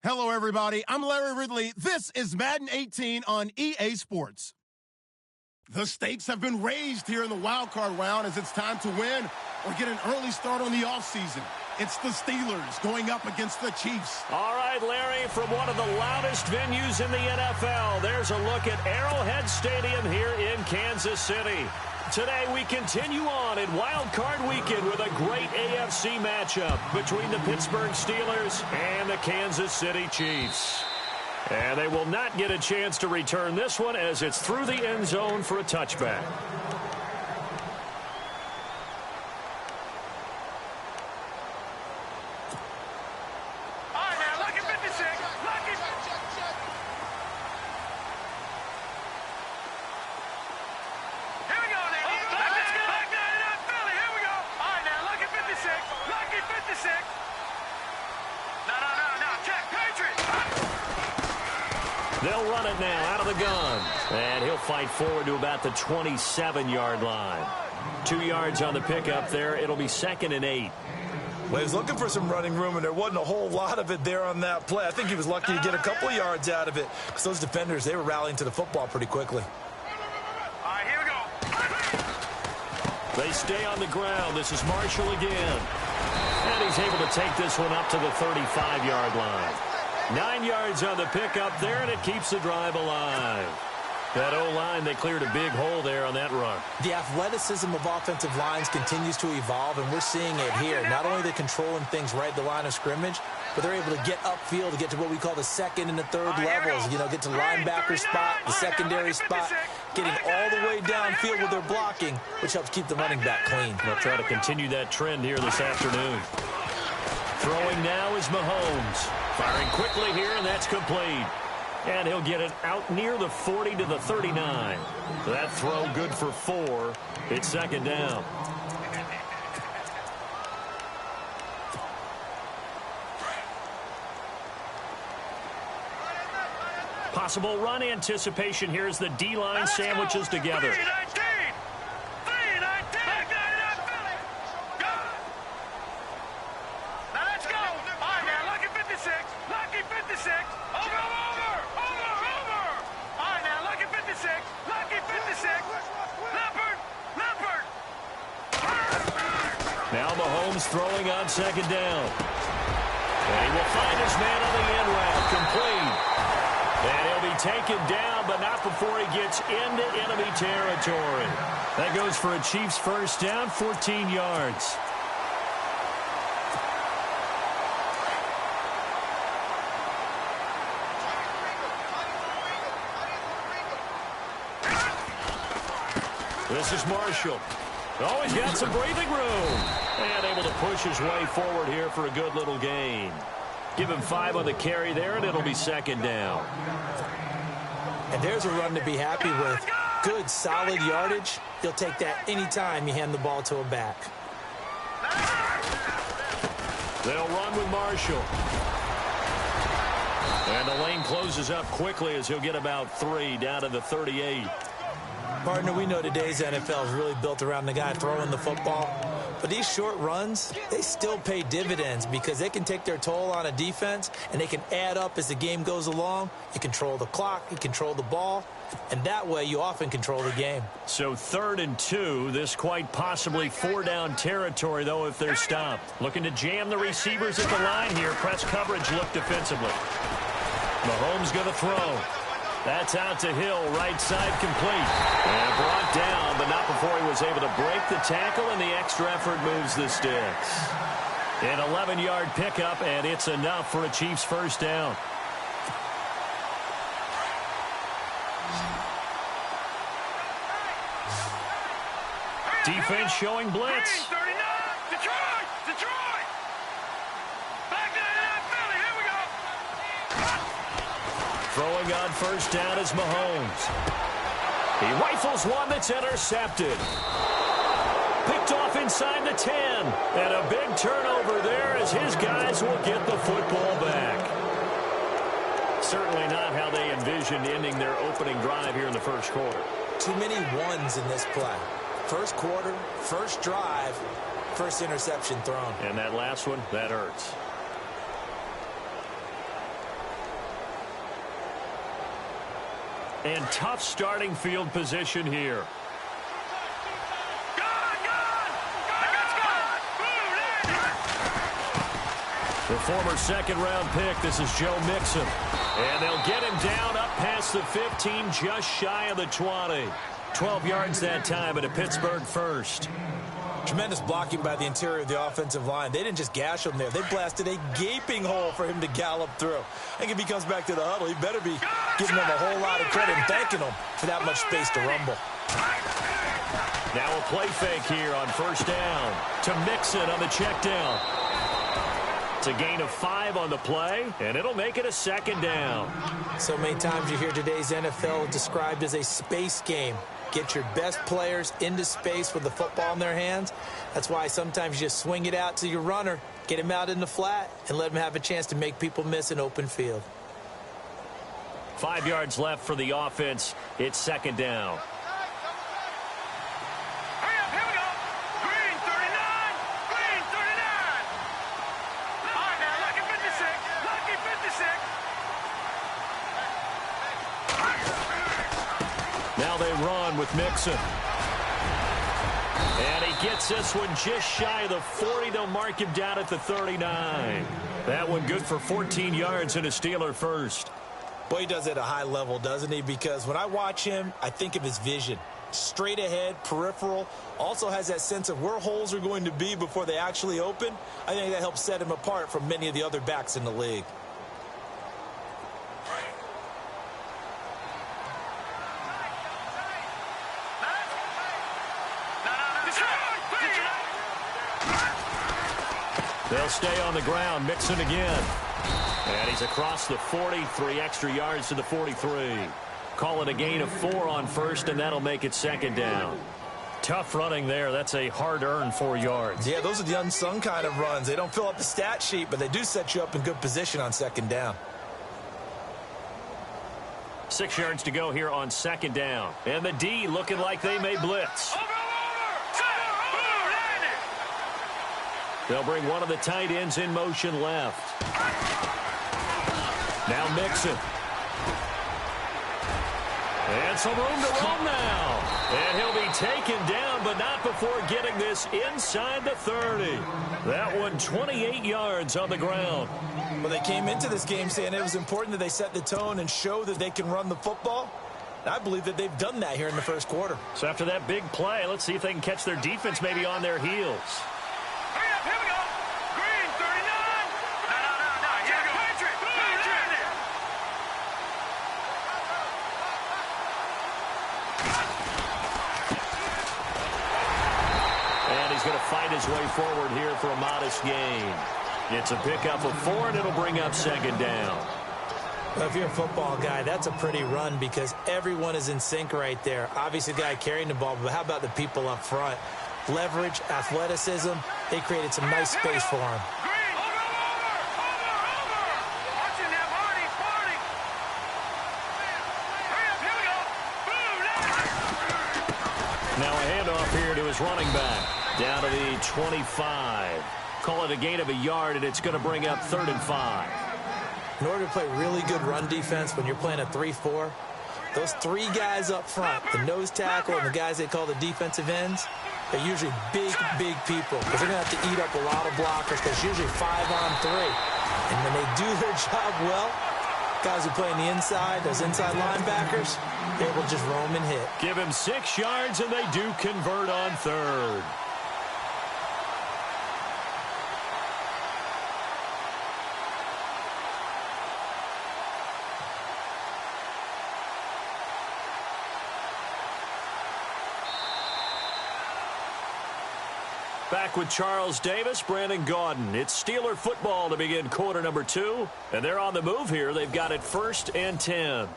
Hello, everybody. I'm Larry Ridley. This is Madden 18 on EA Sports. The stakes have been raised here in the wild card round as it's time to win or get an early start on the offseason. It's the Steelers going up against the Chiefs. All right, Larry, from one of the loudest venues in the NFL, there's a look at Arrowhead Stadium here in Kansas City. Today, we continue on in Wild Card Weekend with a great AFC matchup between the Pittsburgh Steelers and the Kansas City Chiefs. And they will not get a chance to return this one as it's through the end zone for a touchback. They'll run it now out of the gun. And he'll fight forward to about the 27-yard line. 2 yards on the pickup there. It'll be 2nd and 8. Well, he was looking for some running room, and there wasn't a whole lot of it there on that play. I think he was lucky to get a couple yards out of it because those defenders, they were rallying to the football pretty quickly. All right, here we go. They stay on the ground. This is Marshall again. And he's able to take this one up to the 35-yard line. 9 yards on the pickup there, and it keeps the drive alive. That O-line, they cleared a big hole there on that run. The athleticism of offensive lines continues to evolve, and we're seeing it here. Not only are they controlling things right at the line of scrimmage, but they're able to get upfield to get to what we call the second and the third levels. You know, get to linebacker spot, the secondary spot, getting all the way downfield with their blocking, which helps keep the running back clean. They'll try to continue that trend here this afternoon. Throwing now is Mahomes. Firing quickly here, and that's complete. And he'll get it out near the 40 to the 39. That throw good for 4. It's 2nd down. Possible run anticipation here as the D-line sandwiches together. Now Mahomes throwing on 2nd down. And he will find his man on the end route, complete. And he'll be taken down, but not before he gets into enemy territory. That goes for a Chiefs first down, 14 yards. This is Marshall. Oh, he's got some breathing room. And able to push his way forward here for a good little gain. Give him 5 on the carry there, and it'll be 2nd down. And there's a run to be happy with. Good, solid yardage. He'll take that anytime you hand the ball to him back. They'll run with Marshall. And the lane closes up quickly as he'll get about 3 down to the 38. Partner, we know today's NFL is really built around the guy throwing the football. But these short runs, they still pay dividends because they can take their toll on a defense, and they can add up as the game goes along. You control the clock, you control the ball, and that way you often control the game. So 3rd and 2, this quite possibly 4-down territory, though, if they're stopped. Looking to jam the receivers at the line here. Press coverage look defensively. Mahomes going to throw. That's out to Hill, right side complete. And brought down, but not before he was able to break the tackle, and the extra effort moves the sticks. An 11-yard pickup, and it's enough for a Chiefs first down. Defense showing blitz. Throwing on first down is Mahomes. He rifles one that's intercepted. Picked off inside the 10. And a big turnover there as his guys will get the football back. Certainly not how they envisioned ending their opening drive here in the first quarter. Too many ones in this play. First quarter, first drive, first interception thrown. And that last one, that hurts. And tough starting field position here. The former second-round pick, this is Joe Mixon. And they'll get him down up past the 15, just shy of the 20. 12 yards that time, and a Pittsburgh first. Tremendous blocking by the interior of the offensive line. They didn't just gash him there. They blasted a gaping hole for him to gallop through. I think if he comes back to the huddle, he better be giving them a whole lot of credit and thanking them for that much space to rumble. Now a play fake here on first down to Mixon on the check down. It's a gain of 5 on the play, and it'll make it a second down. So many times you hear today's NFL described as a space game. Get your best players into space with the football in their hands. That's why sometimes you just swing it out to your runner, get him out in the flat, and let him have a chance to make people miss an open field. 5 yards left for the offense. It's second down. Now they run with Mixon. And he gets this one just shy of the 40. They'll mark him down at the 39. That one good for 14 yards and a Steeler first. Boy, he does it at a high level, doesn't he? Because when I watch him, I think of his vision. Straight ahead, peripheral. Also has that sense of where holes are going to be before they actually open. I think that helps set him apart from many of the other backs in the league. They'll stay on the ground. Mixon again. And he's across the 40. 3 extra yards to the 43. Call it a gain of 4 on first, and that'll make it second down. Tough running there. That's a hard-earned 4 yards. Yeah, those are the unsung kind of runs. They don't fill up the stat sheet, but they do set you up in good position on second down. 6 yards to go here on second down. And the D looking like they may blitz. They'll bring one of the tight ends in motion left. Now Mixon. And some room to run now. And he'll be taken down, but not before getting this inside the 30. That one 28 yards on the ground. Well, they came into this game saying it was important that they set the tone and show that they can run the football. And I believe that they've done that here in the first quarter. So after that big play, let's see if they can catch their defense maybe on their heels. Fight his way forward here for a modest gain. It's a pickup of 4, and it'll bring up second down. Well, if you're a football guy, that's a pretty run because everyone is in sync right there. Obviously, the guy carrying the ball, but how about the people up front? Leverage, athleticism, they created some nice space for him. Now a handoff here to his running back. Down to the 25. Call it a gain of a yard, and it's going to bring up 3rd and 5. In order to play really good run defense when you're playing a 3-4, those 3 guys up front, the nose tackle and the guys they call the defensive ends, they're usually big, big people. Because they're going to have to eat up a lot of blockers because usually 5 on 3. And when they do their job well, guys who play on the inside, those inside linebackers, they will just roam and hit. Give him 6 yards, and they do convert on 3rd. Back with Charles Davis, Brandon Gaudin. It's Steeler football to begin quarter number 2. And they're on the move here. They've got it 1st and 10.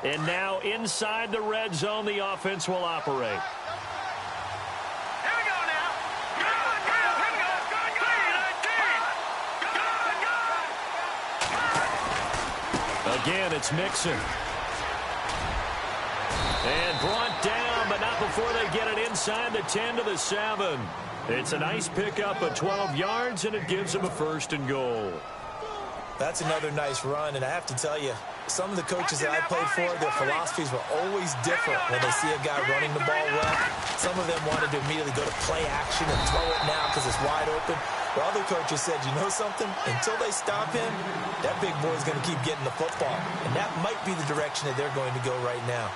And now inside the red zone, the offense will operate. Again, it's Mixon. And brought down, but not before they get it inside the 10 to the 7. It's a nice pickup of 12 yards, and it gives them a 1st and goal. That's another nice run, and I have to tell you, some of the coaches that I played for, their philosophies were always different when they see a guy running the ball well. Some of them wanted to immediately go to play action and throw it now because it's wide open. While other coaches said, you know something? Until they stop him, that big boy is going to keep getting the football. And that might be the direction that they're going to go right now.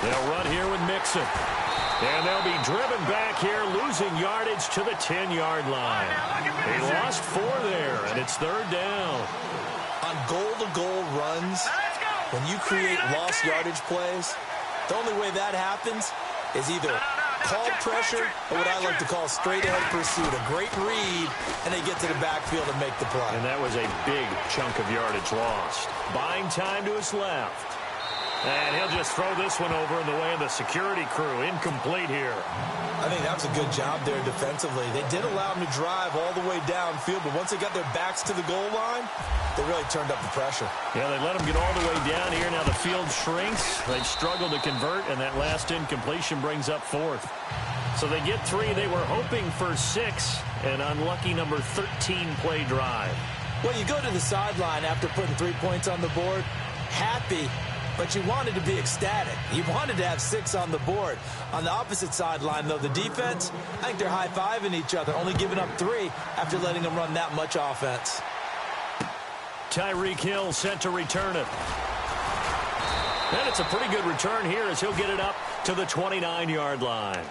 They'll run here with Mixon. And they'll be driven back here, losing yardage to the 10-yard line. They lost 4 there, and it's 3rd down. On goal-to-goal runs, when you create lost yardage plays, the only way that happens is either called pressure or what I like to call straight-ahead pursuit, a great read, and they get to the backfield and make the play. And that was a big chunk of yardage lost. Buying time to his left. And he'll just throw this one over in the way of the security crew. Incomplete here. I think that was a good job there defensively. They did allow him to drive all the way downfield, but once they got their backs to the goal line, they really turned up the pressure. Yeah, they let him get all the way down here. Now the field shrinks. They've struggled to convert, and that last incompletion brings up 4th. So they get 3. They were hoping for 6. An unlucky number 13 play drive. Well, you go to the sideline after putting 3 points on the board, happy, but you wanted to be ecstatic. You wanted to have 6 on the board. On the opposite sideline, though, the defense, I think they're high-fiving each other, only giving up 3 after letting them run that much offense. Tyreek Hill set to return it. And it's a pretty good return here as he'll get it up to the 29-yard line.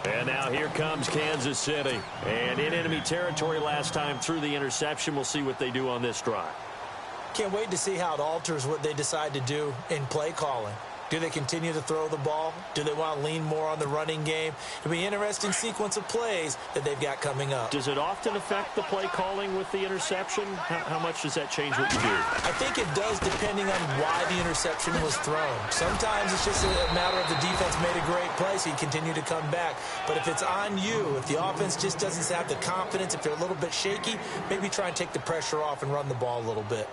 And now here comes Kansas City. And in enemy territory last time through the interception. We'll see what they do on this drive. Can't wait to see how it alters what they decide to do in play calling. Do they continue to throw the ball? Do they want to lean more on the running game? It'll be an interesting sequence of plays that they've got coming up. Does it often affect the play calling with the interception? How much does that change what you do? I think it does depending on why the interception was thrown. Sometimes it's just a matter of the defense made a great play, so you continue to come back. But if it's on you, if the offense just doesn't have the confidence, if they're a little bit shaky, maybe try and take the pressure off and run the ball a little bit.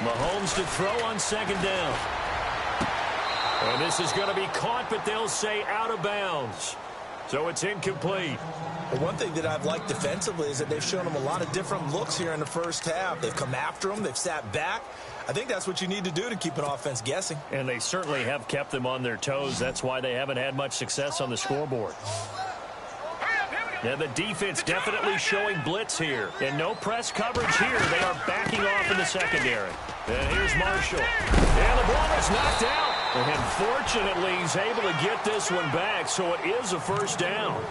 Mahomes to throw on 2nd down. And this is going to be caught, but they'll say out of bounds. So it's incomplete. Well, one thing that I've liked defensively is that they've shown them a lot of different looks here in the first half. They've come after them. They've sat back. I think that's what you need to do to keep an offense guessing. And they certainly have kept them on their toes. That's why they haven't had much success on the scoreboard. Yeah, the defense definitely showing blitz here. And no press coverage here. They are backing off in the secondary. And here's Marshall. And the ball is knocked out. And fortunately, he's able to get this one back, so it is a 1st down.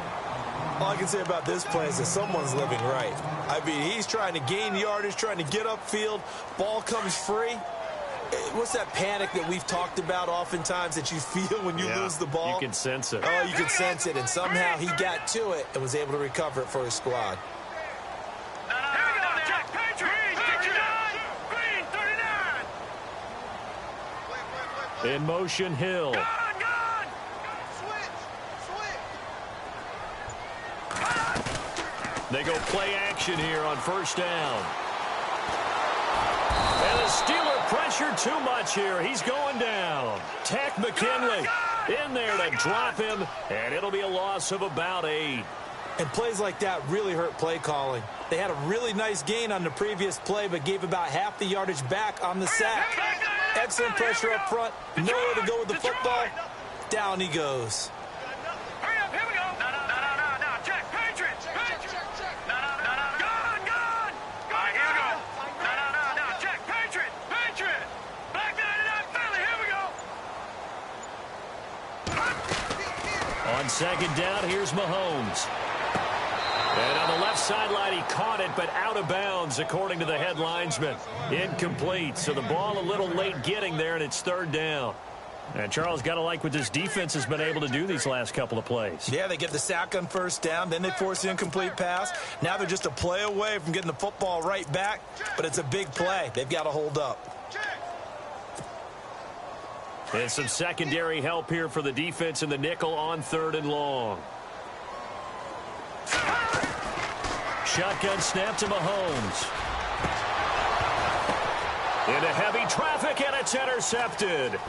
All I can say about this play is that someone's living right. I mean, he's trying to gain yardage, trying to get upfield. Ball comes free. What's that panic that we've talked about oftentimes that you feel when you lose the ball? You can sense it. Oh, you can sense it, and somehow he got to it and was able to recover it for his squad. In motion, Hill. They go play action here on 1st down. And the Steeler pressure too much here. He's going down. Tech McKinley in there to drop him, and it'll be a loss of about 8. And plays like that really hurt play calling. They had a really nice gain on the previous play, but gave about half the yardage back on the sack. Excellent pressure up front. Nowhere to go with the football. Down he goes. second down, here's Mahomes. And on the left sideline, he caught it, but out of bounds, according to the head linesman. Incomplete, so the ball a little late getting there, and it's third down. And Charles, got to like what this defense has been able to do these last couple of plays. Yeah, they get the sack on first down, then they force the incomplete pass. Now they're just a play away from getting the football right back, but it's a big play. They've got to hold up. And some secondary help here for the defense in the nickel on third and long. Shotgun snap to Mahomes. Into heavy traffic, and it's intercepted.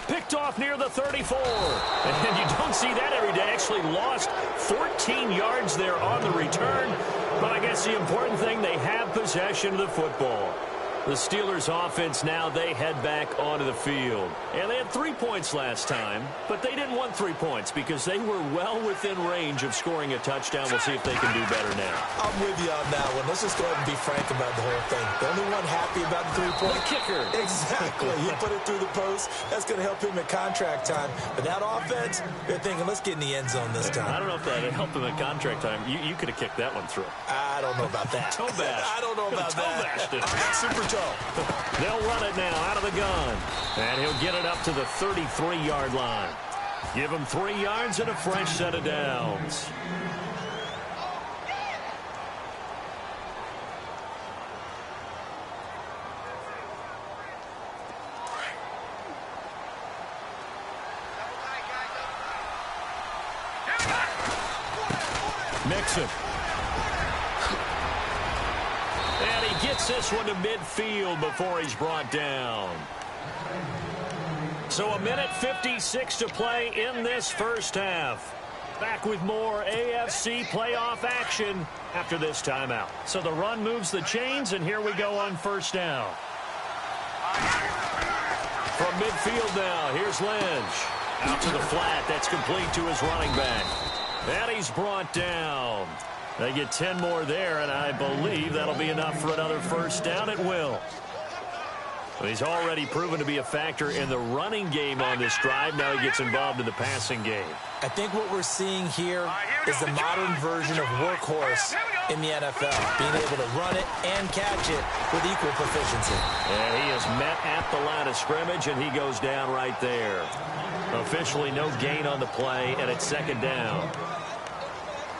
Picked off near the 34. And you don't see that every day. Actually lost 14 yards there on the return. But I guess the important thing, they have possession of the football. The Steelers offense now, they head back onto the field. And they had 3 points last time, but they didn't want 3 points because they were well within range of scoring a touchdown. We'll see if they can do better now. I'm with you on that one. Let's just go ahead and be frank about the whole thing. The only one happy about the 3-point kicker. Exactly. He put it through the post. That's going to help him at contract time. But that offense, they're thinking, let's get in the end zone this time. I don't know if that would help him at contract time. You could have kicked that one through. I don't know about that. Toe bash. I don't know about that. Super toe. They'll run it now out of the gun. And he'll get it up to the 33-yard line. Give him 3 yards and a fresh set of downs. Mixon. And he gets this one to midfield before he's brought down. So a minute 56 to play in this first half. Back with more AFC playoff action after this timeout. So the run moves the chains, and here we go on first down. From midfield now, here's Lynch. Out to the flat, that's complete to his running back. And he's brought down. They get 10 more there, and I believe that'll be enough for another first down. It will. He's already proven to be a factor in the running game on this drive. Now he gets involved in the passing game. I think what we're seeing here is the modern version of workhorse in the NFL, being able to run it and catch it with equal proficiency. And he is met at the line of scrimmage, and he goes down right there. Officially no gain on the play, and it's second down.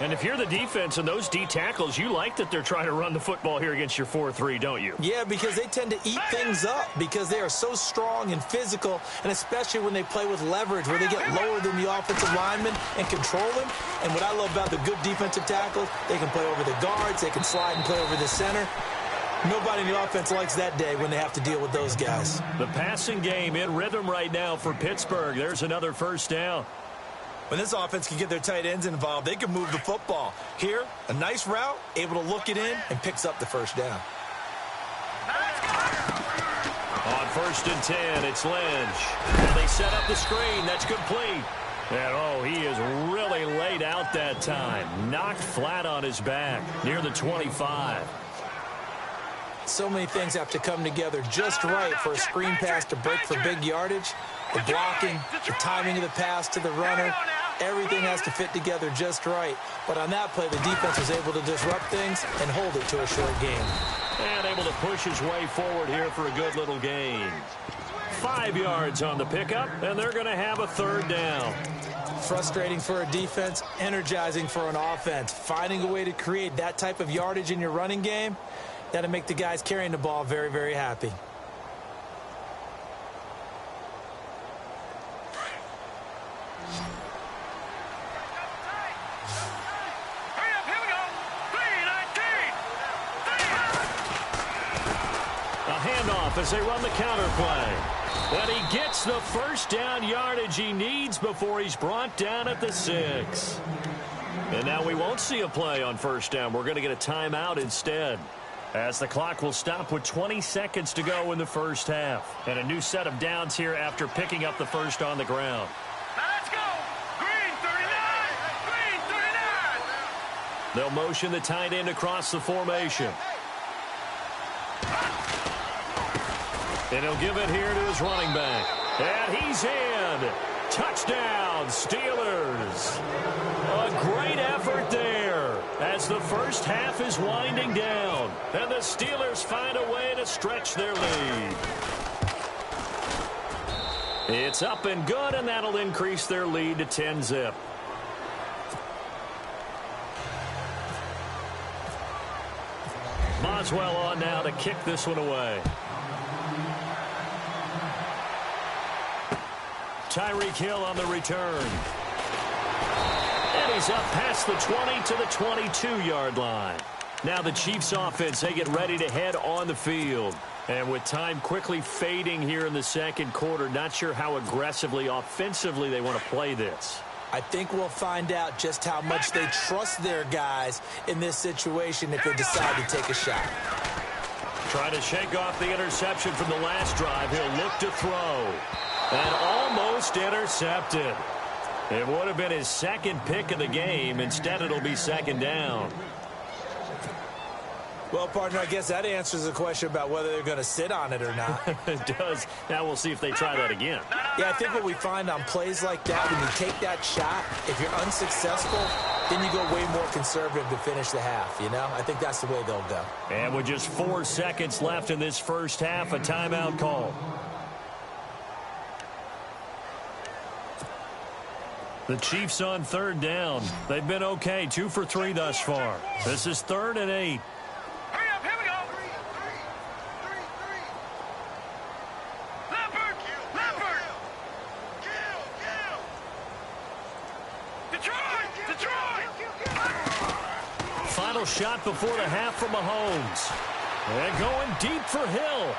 And if you're the defense and those D tackles, you like that they're trying to run the football here against your 4-3, don't you? Yeah, because they tend to eat things up because they are so strong and physical, and especially when they play with leverage where they get lower than the offensive linemen and control them. And what I love about the good defensive tackles, they can play over the guards, they can slide and play over the center. Nobody in the offense likes that day when they have to deal with those guys. The passing game in rhythm right now for Pittsburgh. There's another first down. When this offense can get their tight ends involved, they can move the football. Here, a nice route, able to look it in, and picks up the first down. On 1st and 10, it's Lynch. And they set up the screen. That's complete. And, oh, he is really laid out that time. Knocked flat on his back near the 25. So many things have to come together just right for a screen pass to break for big yardage. The blocking, the timing of the pass to the runner, everything has to fit together just right. But on that play, the defense was able to disrupt things and hold it to a short game. And able to push his way forward here for a good little gain. 5 yards on the pickup, and they're going to have a third down. Frustrating for a defense, energizing for an offense. Finding a way to create that type of yardage in your running game, that'll make the guys carrying the ball very, very happy. As they run the counter play. And he gets the first down yardage he needs before he's brought down at the 6. And now we won't see a play on first down. We're going to get a timeout instead, as the clock will stop with 20 seconds to go in the first half. And a new set of downs here after picking up the first on the ground. Now let's go. Green 39. Green 39. They'll motion the tight end across the formation. And he'll give it here to his running back. And he's in. touchdown, Steelers. A great effort there as the first half is winding down. And the Steelers find a way to stretch their lead. It's up and good, and that'll increase their lead to 10-zip. Boswell on now to kick this one away. Tyreek Hill on the return. And he's up past the 20 to the 22-yard line. Now the Chiefs offense, they get ready to head on the field. And with time quickly fading here in the second quarter, not sure how aggressively, offensively they want to play this. I think we'll find out just how much they trust their guys in this situation if they decide to take a shot. Trying to shake off the interception from the last drive. He'll look to throw. And almost intercepted. It would have been his second pick of the game. Instead, it'll be second down. Well, partner, I guess that answers the question about whether they're going to sit on it or not. It does. Now we'll see if they try that again. Yeah, I think what we find on plays like that, when you take that shot, if you're unsuccessful, then you go way more conservative to finish the half, you know? I think that's the way they'll go. And with just 4 seconds left in this first half, a timeout call. The Chiefs on third down. They've been okay, 2 for 3 thus far. This is 3rd and 8. Hurry up, here we go. Leopard. Detroit. Final shot before the half from Mahomes. And going deep for Hill.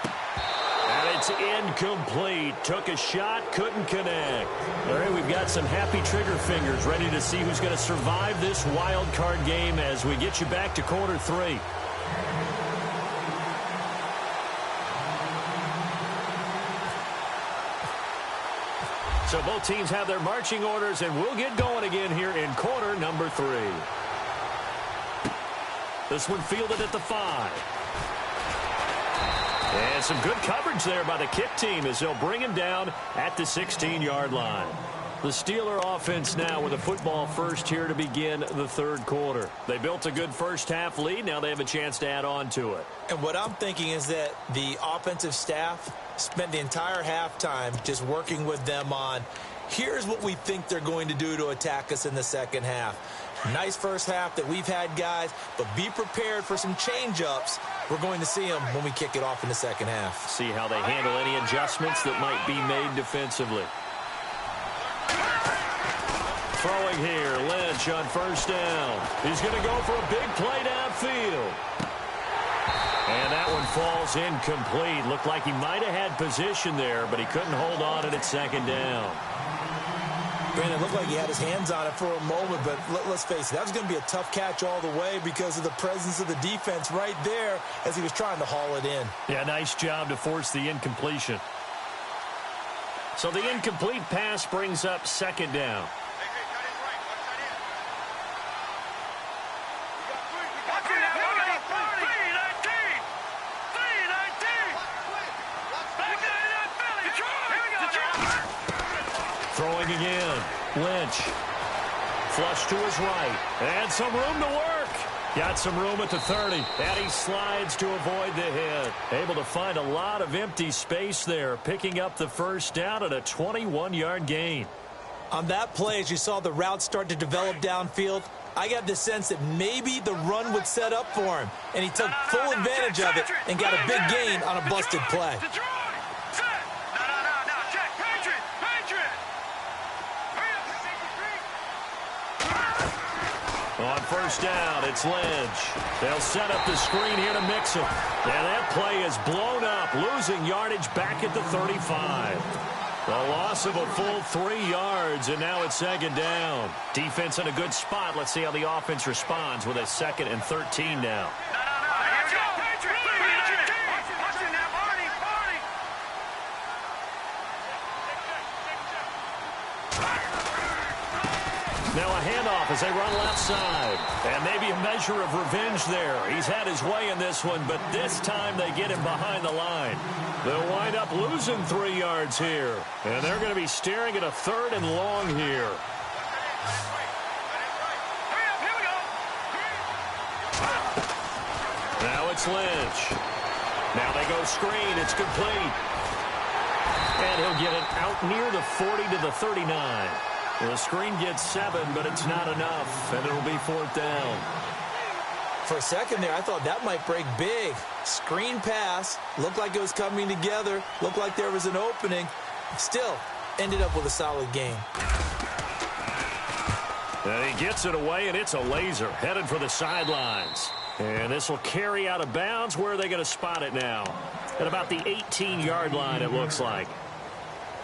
And it's incomplete. Took a shot, couldn't connect. All right, we've got some happy trigger fingers ready to see who's going to survive this wild card game as we get you back to quarter 3. So both teams have their marching orders, and we'll get going again here in quarter number 3. This one fielded at the 5. And some good coverage there by the kick team as they'll bring him down at the 16-yard line. The Steeler offense now with a football first here to begin the third quarter. They built a good first half lead. Now they have a chance to add on to it. And what I'm thinking is that the offensive staff spent the entire halftime just working with them on, here's what we think they're going to do to attack us in the second half. Nice first half that we've had, guys, but be prepared for some change-ups. We're going to see them when we kick it off in the second half. See how they handle any adjustments that might be made defensively. Throwing here, Lynch on first down. He's going to go for a big play downfield. And that one falls incomplete. Looked like he might have had position there, but he couldn't hold on at second down. Brandon, it looked like he had his hands on it for a moment, but let's face it, that was going to be a tough catch all the way because of the presence of the defense right there as he was trying to haul it in. Yeah, nice job to force the incompletion. So the incomplete pass brings up second down. Throwing again. Lynch. Flush to his right. And some room to work. Got some room at the 30. And he slides to avoid the hit. Able to find a lot of empty space there. Picking up the first down at a 21-yard gain. On that play, as you saw the route start to develop downfield, I got the sense that maybe the run would set up for him. And he took full advantage of it and got a big gain on a busted play. On first down, it's Lynch. They'll set up the screen here to mix him. And that play is blown up, losing yardage back at the 35. The loss of a full 3 yards, and now it's second down. Defense in a good spot. Let's see how the offense responds with a 2nd and 13 now. Now a handoff as they run left side. And maybe a measure of revenge there. He's had his way in this one, but this time they get him behind the line. They'll wind up losing 3 yards here. And they're going to be staring at a 3rd and long here. Now it's Lynch. Now they go screen. It's complete. And he'll get it out near the 40 to the 39. The screen gets 7, but it's not enough, and it'll be 4th down. For a second there, I thought that might break big. Screen pass, looked like it was coming together, looked like there was an opening. Still, ended up with a solid gain. And he gets it away, and it's a laser, headed for the sidelines. And this will carry out of bounds. Where are they going to spot it now? At about the 18-yard line, it looks like.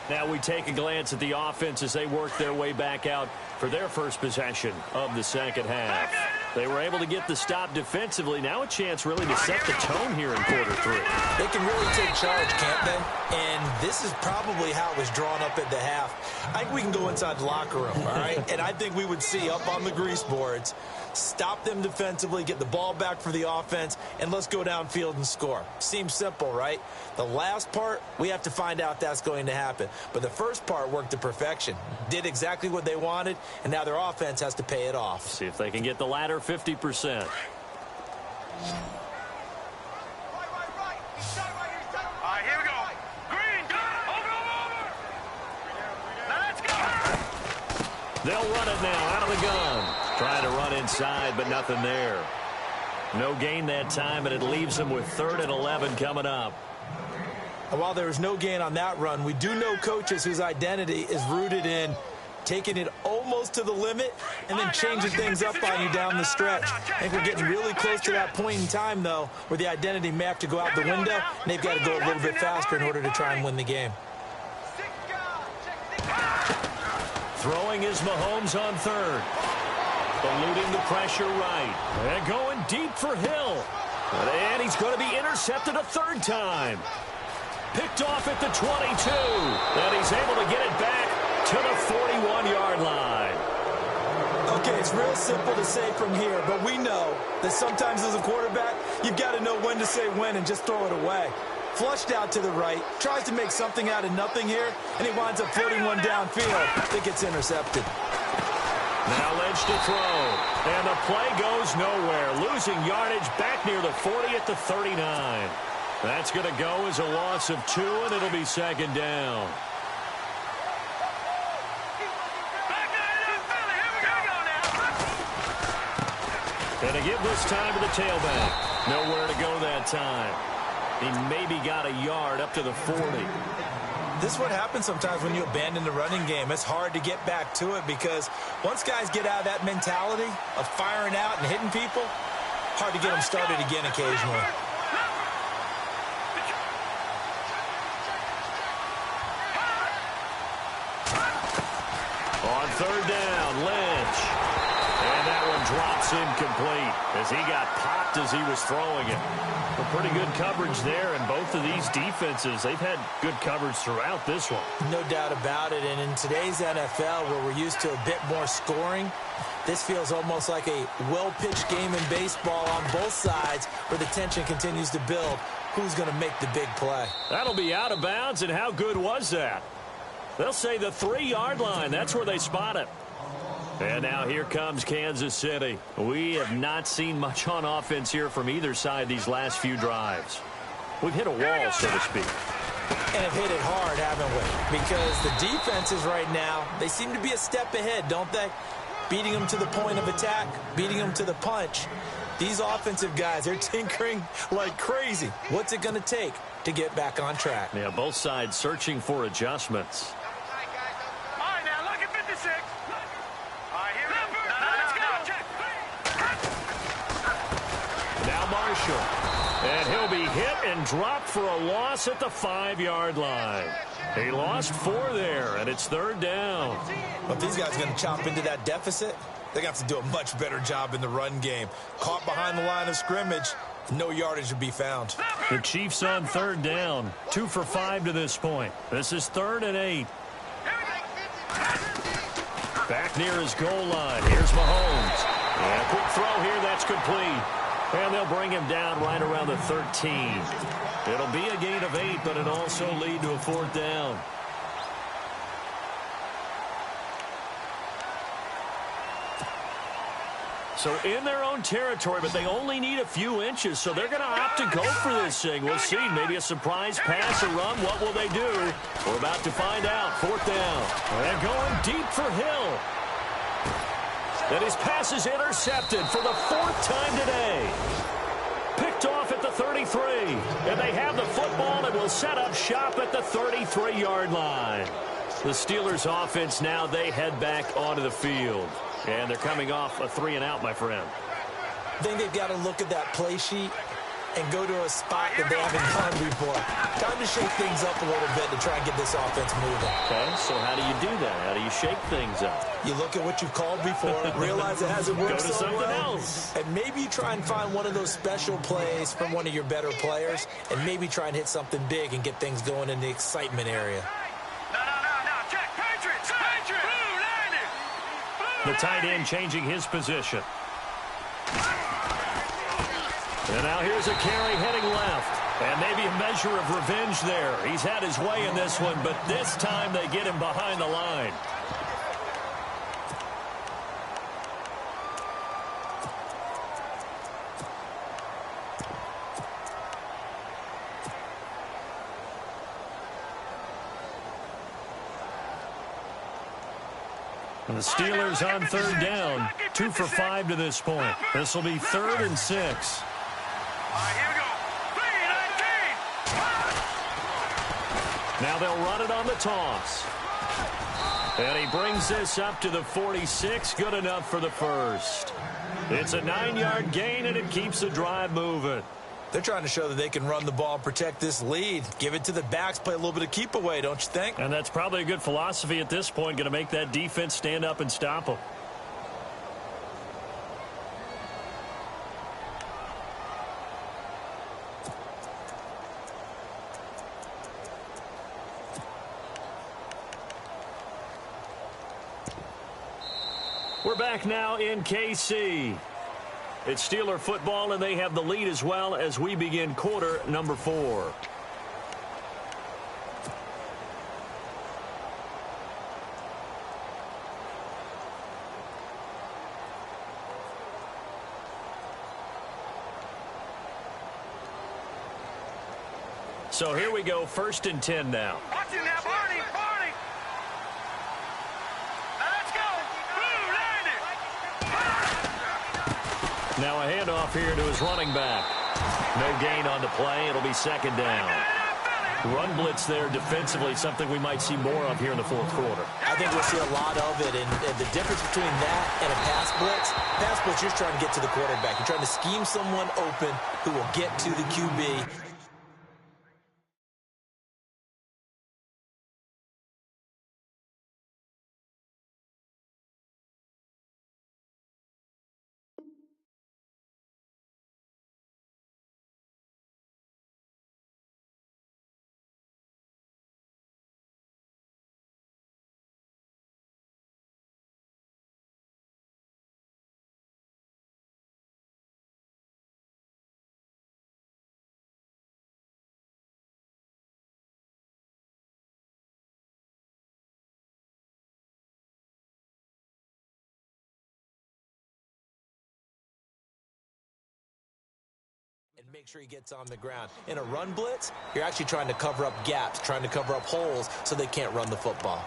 Now we take a glance at the offense as they work their way back out for their first possession of the second half. They were able to get the stop defensively. Now a chance really to set the tone here in quarter 3. They can really take charge, can't they? And this is probably how it was drawn up at the half. I think we can go inside the locker room, all right? And I think we would see up on the grease boards, stop them defensively, get the ball back for the offense, and let's go downfield and score. Seems simple, right? The last part, we have to find out that's going to happen. But the first part worked to perfection. Did exactly what they wanted, and now their offense has to pay it off. See if they can get the latter 50%. All right, here we go. Green, over. Now let's go. They'll run it now out of the gun. Trying to run inside, but nothing there. No gain that time, and it leaves them with 3rd and 11 coming up. And while there was no gain on that run, we do know coaches whose identity is rooted in taking it almost to the limit and then changing things up on you down the stretch. I think we're getting really close to that point in time, though, where the identity may have to go out the window, and they've got to go a little bit faster in order to try and win the game. Throwing is Mahomes on 3rd. Eluding the pressure right. And going deep for Hill. And he's going to be intercepted a 3rd time. Picked off at the 22. And he's able to get it back to the 41-yard line. Okay, it's real simple to say from here, but we know that sometimes as a quarterback, you've got to know when to say when and just throw it away. Flushed out to the right, tries to make something out of nothing here, and he winds up floating one downfield that gets intercepted. Now Lynch to throw, and the play goes nowhere. Losing yardage back near the 40 at the 39. That's going to go as a loss of 2, and it'll be 2nd down. And to give this time to the tailback. Nowhere to go that time. He maybe got a yard up to the 40. This is what happens sometimes when you abandon the running game. It's hard to get back to it because once guys get out of that mentality of firing out and hitting people, hard to get them started again occasionally. On 3rd down, Lynch. And that one drops incomplete as he got popped as he was throwing it. A pretty good coverage there, and both of these defenses, they've had good coverage throughout this one. No doubt about it, and in today's NFL where we're used to a bit more scoring, this feels almost like a well-pitched game in baseball on both sides where the tension continues to build. Who's going to make the big play? That'll be out of bounds, and how good was that? They'll say the 3-yard line. That's where they spot it. And now here comes Kansas City. We have not seen much on offense here from either side these last few drives. We've hit a wall, so to speak. And have hit it hard, haven't we? Because the defenses right now, they seem to be a step ahead, don't they? Beating them to the point of attack, beating them to the punch. These offensive guys, they're tinkering like crazy. What's it going to take to get back on track? Yeah, both sides searching for adjustments. And he'll be hit and dropped for a loss at the 5-yard line. He lost 4 there, and it's 3rd down. But these guys are going to chop into that deficit. They're going to have to do a much better job in the run game. Caught behind the line of scrimmage, no yardage to be found. The Chiefs on 3rd down, 2 for 5 to this point. This is 3rd and 8. Back near his goal line. Here's Mahomes. And a quick throw here. That's complete. And they'll bring him down right around the 13. It'll be a gain of 8, but it'll also lead to a 4th down. So in their own territory, but they only need a few inches, so they're going to opt to go for this thing. We'll see. Maybe a surprise pass or run. What will they do? We're about to find out. 4th down. And going deep for Hill. And his pass is intercepted for the 4th time today. Picked off at the 33. And they have the football and will set up shop at the 33-yard line. The Steelers' offense now, they head back onto the field. And they're coming off a 3-and-out, my friend. I think they've got to look at that play sheet and go to a spot that they haven't gone before. Time to shake things up a little bit to try and get this offense moving. Okay, so how do you do that? How do you shake things up? You look at what you've called before, realize it hasn't worked Go to so something well, else. and maybe you try and find one of those special plays from one of your better players, and maybe try and hit something big and get things going in the excitement area. The tight end changing his position. And now here's a carry heading left. And maybe a measure of revenge there. He's had his way in this one, but this time they get him behind the line. And the Steelers on 3rd down, 2 for 5 to this point. This will be 3rd and 6. Here we go. 3-19. Now they'll run it on the toss. And he brings this up to the 46. Good enough for the 1st. It's a 9-yard gain, and it keeps the drive moving. They're trying to show that they can run the ball and protect this lead. Give it to the backs, play a little bit of keep away, don't you think? And that's probably a good philosophy at this point, going to make that defense stand up and stop them. We're back now in KC. It's Steeler football, and they have the lead as well as we begin quarter number 4. So here we go, 1st and 10 now. Watch it now, Barney. Now let's go. Now a handoff here to his running back. No gain on the play. It'll be 2nd down. Run blitz there defensively, something we might see more of here in the 4th quarter. I think we'll see a lot of it, and the difference between that and a pass blitz, you're trying to get to the quarterback. You're trying to scheme someone open who will get to the QB. And make sure he gets on the ground. In a run blitz, you're actually trying to cover up gaps, trying to cover up holes so they can't run the football.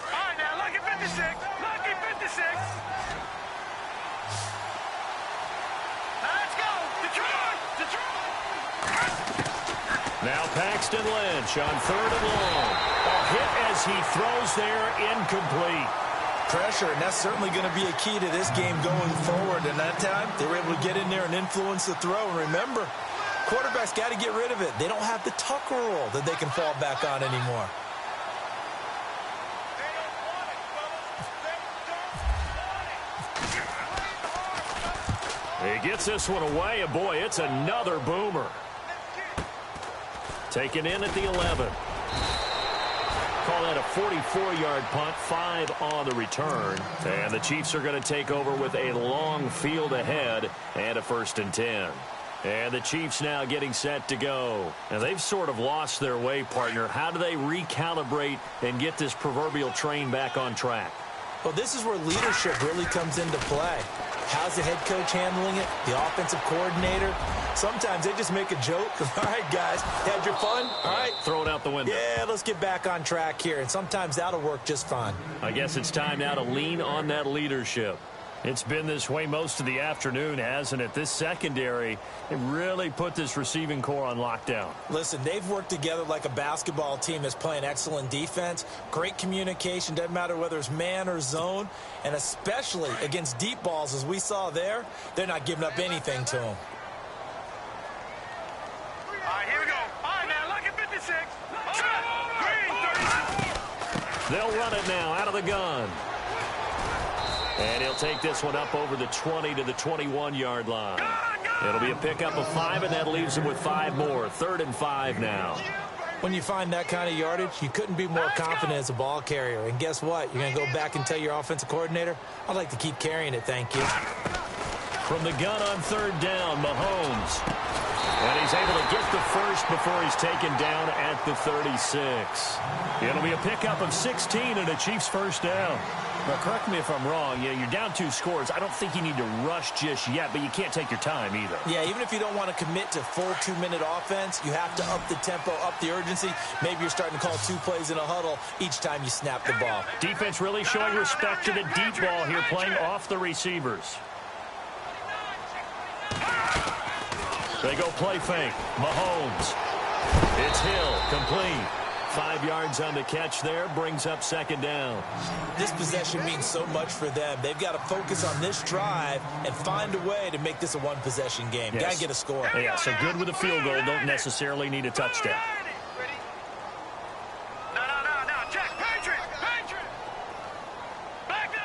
All right, now, lucky 56. Lucky 56. Now Paxton Lynch on 3rd and long. A hit as he throws there, incomplete. Pressure, and that's certainly going to be a key to this game going forward. And that time, they were able to get in there and influence the throw. And remember, quarterbacks got to get rid of it. They don't have the tuck rule that they can fall back on anymore. He gets this one away, and boy, it's another boomer. Taken in at the 11. Call that a 44-yard punt, 5 on the return. And the Chiefs are going to take over with a long field ahead and a 1st and 10. And the Chiefs now getting set to go. And they've sort of lost their way, partner. How do they recalibrate and get this proverbial train back on track? Well, this is where leadership really comes into play. How's the head coach handling it? The offensive coordinator? Sometimes they just make a joke. All right, guys, had your fun? All right. Throw it out the window. Yeah, let's get back on track here. And sometimes that'll work just fine. I guess it's time now to lean on that leadership. It's been this way most of the afternoon, hasn't it? This secondary, it really put this receiving core on lockdown. Listen, they've worked together like a basketball team that's playing excellent defense. Great communication, doesn't matter whether it's man or zone. And especially against deep balls, as we saw there, they're not giving up anything to them. All right, here we go. All right, now, look at 56. Green, 30. They'll run it now out of the gun. And he'll take this one up over the 20 to the 21-yard line. It'll be a pickup of 5, and that leaves him with 5 more. 3rd and 5 now. When you find that kind of yardage, you couldn't be more confident as a ball carrier. And guess what? You're going to go back and tell your offensive coordinator, I'd like to keep carrying it, thank you. From the gun on 3rd down, Mahomes. And he's able to get the first before he's taken down at the 36. It'll be a pickup of 16 and a Chiefs 1st down. Now, correct me if I'm wrong. You're down 2 scores. I don't think you need to rush just yet, but you can't take your time either. Yeah, even if you don't want to commit to full 2-minute offense, you have to up the tempo, up the urgency. Maybe you're starting to call 2 plays in a huddle each time you snap the ball. Defense really showing respect to the deep ball here, playing off the receivers. They go play fake. Mahomes. It's Hill, complete. 5 yards on the catch there, brings up 2nd down. This possession means so much for them. They've got to focus on this drive and find a way to make this a 1-possession game. Yes. Got to get a score. Yeah, so good with a field goal, don't necessarily need a touchdown. No, check. Patriot. Back there.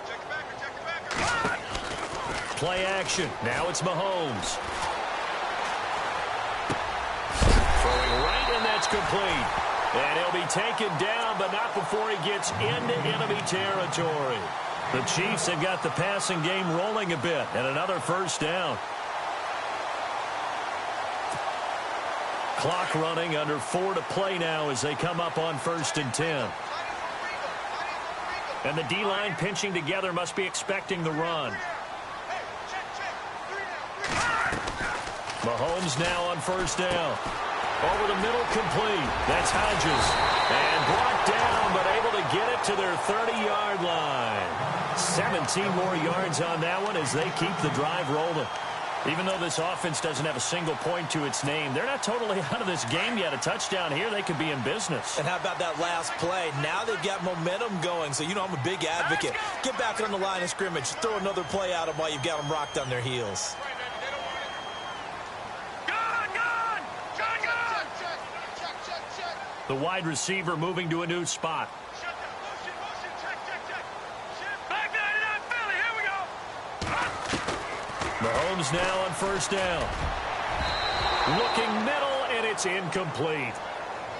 Check it back. Play action. Now it's Mahomes. Throwing right, and that's complete. And he'll be taken down, but not before he gets into enemy territory. The Chiefs have got the passing game rolling a bit, and another 1st down. Clock running, under 4 to play now as they come up on 1st and 10. And the D-line pinching together, must be expecting the run. Mahomes now on 1st down. Over the middle, complete. That's Hodges. And brought down, but able to get it to their 30-yard line. 17 more yards on that one as they keep the drive rolling. Even though this offense doesn't have a single point to its name, they're not totally out of this game yet. A touchdown here, they could be in business. And how about that last play? Now they've got momentum going, so you know I'm a big advocate. Get back on the line of scrimmage. Throw another play at them while you've got them rocked on their heels. The wide receiver moving to a new spot. Mahomes now on 1st down. Looking middle, and it's incomplete.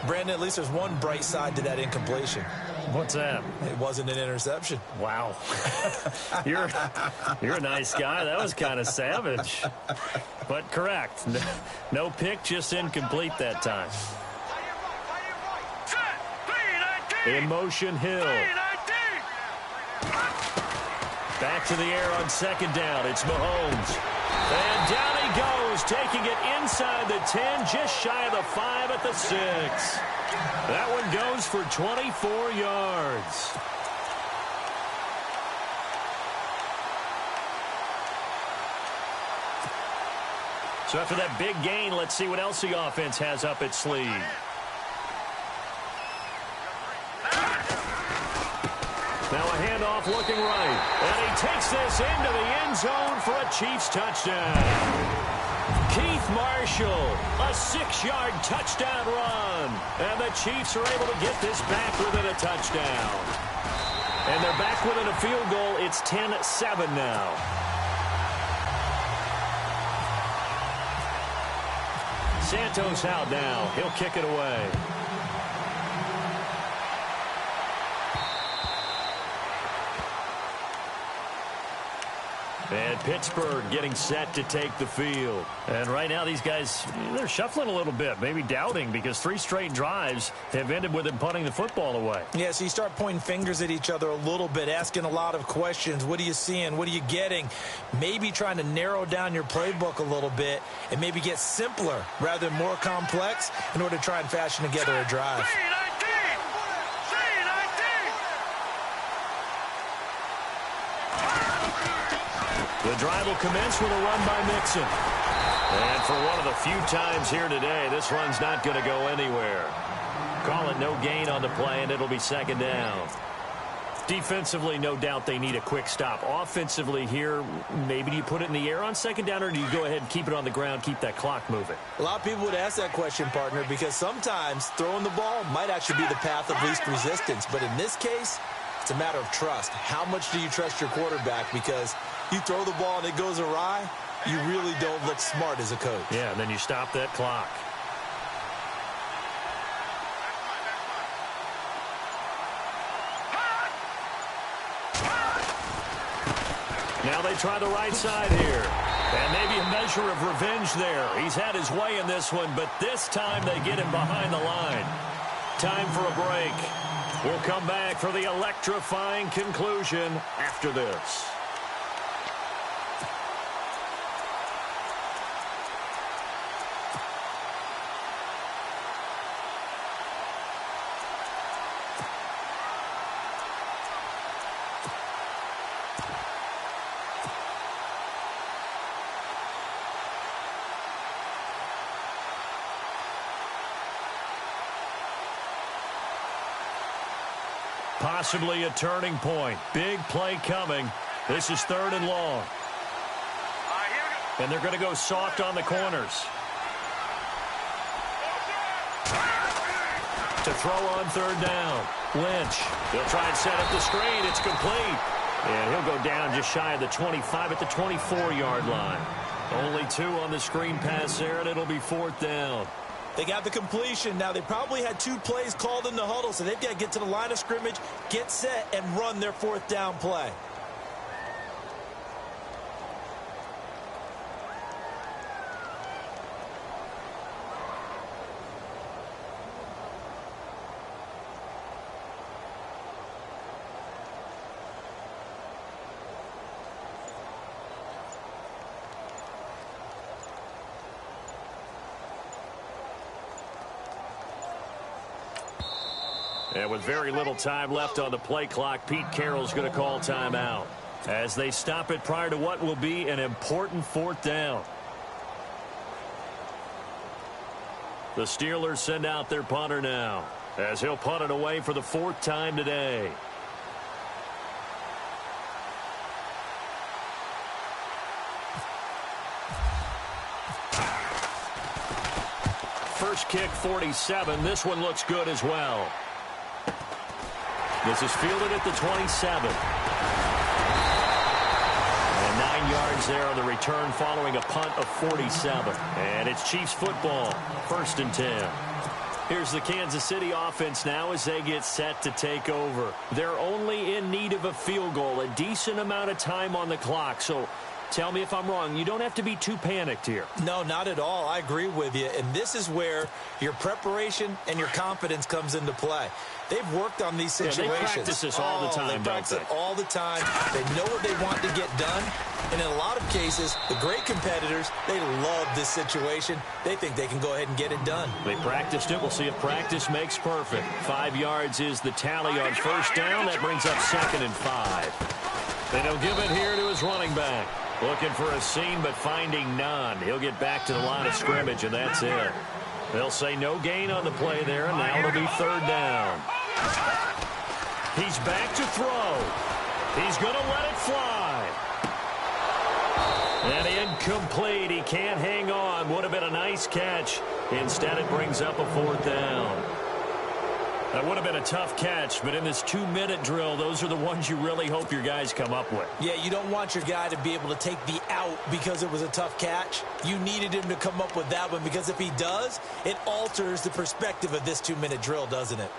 Brandon, at least there's one bright side to that incompletion. What's that? It wasn't an interception. Wow. You're a nice guy. That was kind of savage. But correct. No pick, just incomplete that time. In motion, Hill. Back to the air on 2nd down. It's Mahomes. And down he goes, taking it inside the 10, just shy of the 5 at the 6. That one goes for 24 yards. So after that big gain, let's see what else the offense has up its sleeve. Now a handoff looking right. And he takes this into the end zone for a Chiefs touchdown. Keith Marshall, a 6-yard touchdown run. And the Chiefs are able to get this back within a touchdown. And they're back within a field goal. It's 10-7 now. Santos out now. He'll kick it away. And Pittsburgh getting set to take the field. And right now these guys, they're shuffling a little bit, maybe doubting, because 3 straight drives have ended with them punting the football away. Yeah, so you start pointing fingers at each other a little bit, asking a lot of questions. What are you seeing? What are you getting? Maybe trying to narrow down your playbook a little bit and maybe get simpler rather than more complex in order to try and fashion together a drive. The drive will commence with a run by Mixon. And for one of the few times here today, this run's not going to go anywhere. Call it no gain on the play, and it'll be second down. Defensively, no doubt they need a quick stop. Offensively here, maybe do you put it in the air on second down, or do you go ahead and keep it on the ground, keep that clock moving? A lot of people would ask that question, partner, because sometimes throwing the ball might actually be the path of least resistance. But in this case, it's a matter of trust. How much do you trust your quarterback? Because you throw the ball and it goes awry, you really don't look smart as a coach. Yeah, and then you stop that clock. Now they try the right side here. And maybe a measure of revenge there. He's had his way in this one, but this time they get him behind the line. Time for a break. We'll come back for the electrifying conclusion after this. Possibly a turning point. Big play coming. This is 3rd and long. And they're going to go soft on the corners. To throw on 3rd down. Lynch. He'll try and set up the screen. It's complete. And he'll go down just shy of the 25 at the 24-yard line. Only 2 on the screen pass there, and it'll be 4th down. They got the completion. Now, they probably had 2 plays called in the huddle, so they've got to get to the line of scrimmage, get set, and run their 4th down play. And with very little time left on the play clock, Pete Carroll's going to call timeout as they stop it prior to what will be an important 4th down. The Steelers send out their punter now as he'll punt it away for the 4th time today. First kick, 47. This one looks good as well. This is fielded at the 27. And 9 yards there on the return following a punt of 47. And it's Chiefs football, 1st and 10. Here's the Kansas City offense now as they get set to take over. They're only in need of a field goal, a decent amount of time on the clock. So tell me if I'm wrong. You don't have to be too panicked here. No, not at all. I agree with you. And this is where your preparation and your confidence comes into play. They've worked on these situations. Yeah, they practice this all the time, They practice it all the time. They know what they want to get done. And in a lot of cases, the great competitors, they love this situation. They think they can go ahead and get it done. They practiced it. We'll see if practice makes perfect. 5 yards is the tally on 1st down. That brings up 2nd and 5. And he'll give it here to his running back. Looking for a seam, but finding none. He'll get back to the line of scrimmage, and that's it. They'll say no gain on the play there, and now it'll be 3rd down. He's back to throw. He's going to let it fly. And incomplete. He can't hang on. Would have been a nice catch. Instead, it brings up a 4th down. That would have been a tough catch, but in this 2-minute drill, those are the ones you really hope your guys come up with. Yeah, you don't want your guy to be able to take the out because it was a tough catch. You needed him to come up with that one because if he does, it alters the perspective of this 2-minute drill, doesn't it?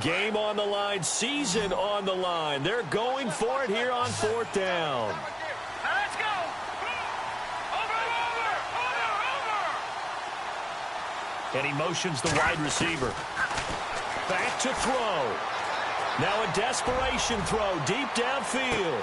Game on the line, season on the line. They're going for it here on 4th down. Now let's go. Over. And he motions the wide receiver. Back to throw. Now a desperation throw deep downfield.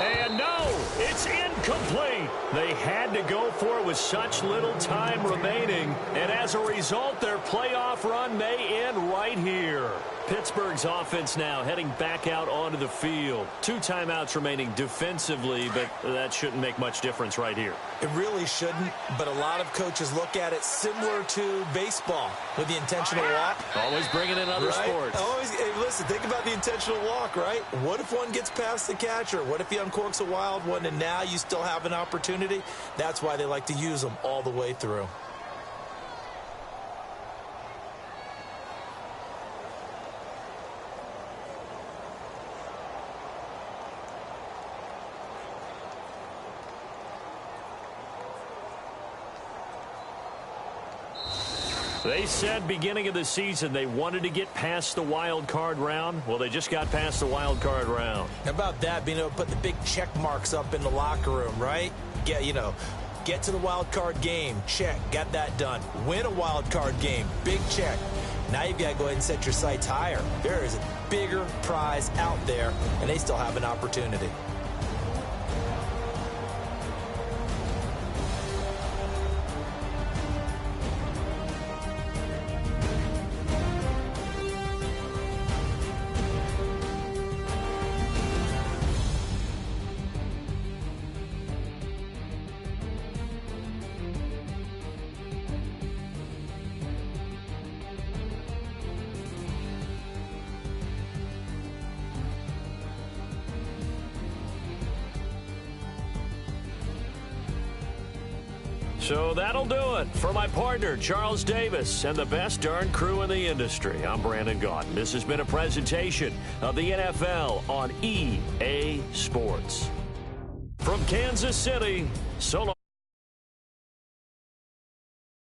And no, it's incomplete. They had to go for it with such little time remaining. And as a result, their playoff run may end right here. Pittsburgh's offense now heading back out onto the field. 2 timeouts remaining defensively, but that shouldn't make much difference right here. It really shouldn't, but a lot of coaches look at it similar to baseball with the intentional walk. Always bringing in other sports. Hey, listen, think about the intentional walk, right? What if one gets past the catcher? What if he uncorks a wild one and now you still have an opportunity? That's why they like to use them all the way through. They said beginning of the season they wanted to get past the wild card round. Well, they just got past the wild card round. How about that, being able to put the big check marks up in the locker room, right? Get to the wild card game, check, got that done. Win a wild card game, big check. Now you've got to go ahead and set your sights higher. There is a bigger prize out there, and they still have an opportunity. So that'll do it. For my partner, Charles Davis, and the best darn crew in the industry, I'm Brandon Gaudin. This has been a presentation of the NFL on EA Sports. From Kansas City, so long.